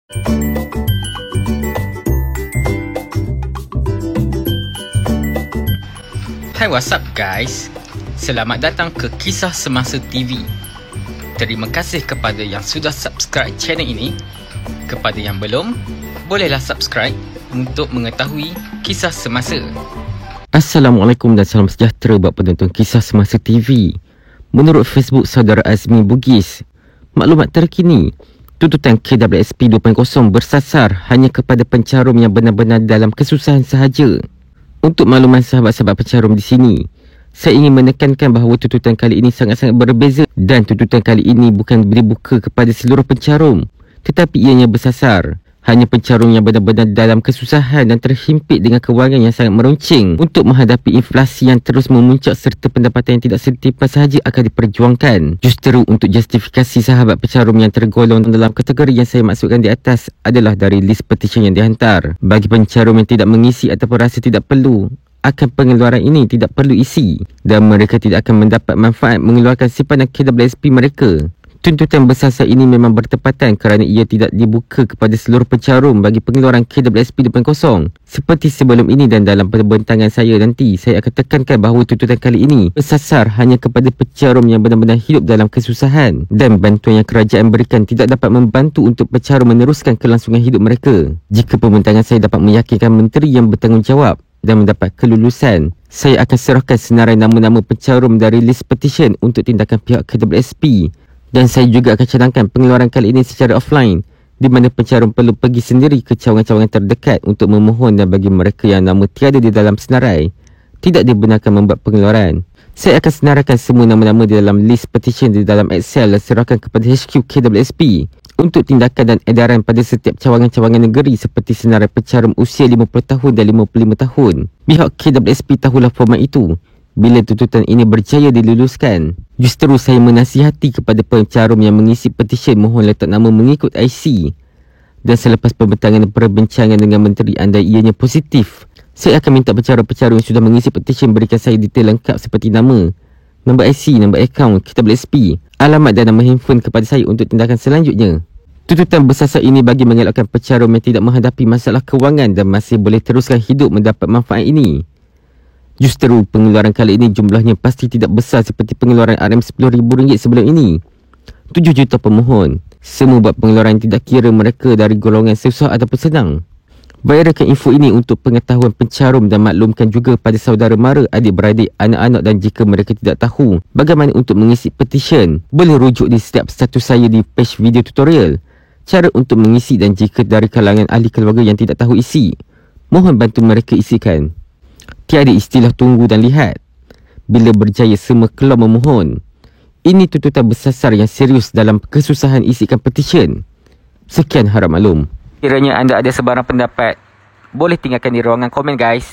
Hai, what's up guys? Selamat datang ke Kisah Semasa TV. Terima kasih kepada yang sudah subscribe channel ini. Kepada yang belum, bolehlah subscribe untuk mengetahui kisah semasa. Assalamualaikum dan salam sejahtera buat penonton Kisah Semasa TV. Menurut Facebook saudara Azmi Bugis, maklumat terkini, tuntutan KWSP 2.0 bersasar hanya kepada pencarum yang benar-benar dalam kesusahan sahaja. Untuk makluman sahabat-sahabat pencarum di sini, saya ingin menekankan bahawa tuntutan kali ini sangat-sangat berbeza dan tuntutan kali ini bukan dibuka kepada seluruh pencarum, tetapi ianya bersasar hanya pencarum yang benar-benar dalam kesusahan dan terhimpit dengan kewangan yang sangat meruncing untuk menghadapi inflasi yang terus memuncak serta pendapatan yang tidak setimpal sahaja akan diperjuangkan. Justeru untuk justifikasi sahabat pencarum yang tergolong dalam kategori yang saya maksudkan di atas adalah dari list petition yang dihantar. Bagi pencarum yang tidak mengisi ataupun rasa tidak perlu akan pengeluaran ini, tidak perlu isi dan mereka tidak akan mendapat manfaat mengeluarkan simpanan KWSP mereka. Tuntutan bersasar ini memang bertepatan kerana ia tidak dibuka kepada seluruh pencarum bagi pengeluaran KWSP 2.0. Seperti sebelum ini dan dalam perbentangan saya nanti, saya akan tekankan bahawa tuntutan kali ini bersasar hanya kepada pencarum yang benar-benar hidup dalam kesusahan dan bantuan yang kerajaan berikan tidak dapat membantu untuk pencarum meneruskan kelangsungan hidup mereka. Jika pembentangan saya dapat meyakinkan menteri yang bertanggungjawab dan mendapat kelulusan, saya akan serahkan senarai nama-nama pencarum dari list petition untuk tindakan pihak KWSP. Dan saya juga akan cadangkan pengeluaran kali ini secara offline, di mana pencarum perlu pergi sendiri ke cawangan-cawangan terdekat untuk memohon, dan bagi mereka yang nama tiada di dalam senarai, tidak dibenarkan membuat pengeluaran. Saya akan senaraikan semua nama-nama di dalam list petition di dalam Excel dan serahkan kepada HQ KWSP untuk tindakan dan edaran pada setiap cawangan-cawangan negeri seperti senarai pencarum usia 50 tahun dan 55 tahun. Pihak KWSP tahulah format itu bila tuntutan ini berjaya diluluskan. Justeru saya menasihati kepada pencarum yang mengisi petisyen mohon letak nama mengikut IC. Dan selepas pembentangan dan perbincangan dengan menteri anda ianya positif, saya akan minta pencarum-pencarum yang sudah mengisi petisyen berikan saya detail lengkap seperti nama, nombor IC, nombor akaun KWSP, alamat dan nama handphone kepada saya untuk tindakan selanjutnya. Tuntutan bersasar ini bagi mengelakkan pencarum yang tidak menghadapi masalah kewangan dan masih boleh teruskan hidup mendapat manfaat ini. Justeru pengeluaran kali ini jumlahnya pasti tidak besar seperti pengeluaran RM10,000 sebelum ini. 7 juta pemohon. Semua buat pengeluaran tidak kira mereka dari golongan susah ataupun senang. Viralkan info ini untuk pengetahuan pencarum dan maklumkan juga pada saudara mara, adik-beradik, anak-anak, dan jika mereka tidak tahu bagaimana untuk mengisi petition, boleh rujuk di setiap status saya di page video tutorial cara untuk mengisi, dan jika dari kalangan ahli keluarga yang tidak tahu isi, mohon bantu mereka isikan. Tiada istilah tunggu dan lihat. Bila berjaya semua keluar memohon. Ini tuntutan bersasar yang serius dalam kesusahan isikan petisyen. Sekian, harap maklum. Kiranya anda ada sebarang pendapat, boleh tinggalkan di ruangan komen guys.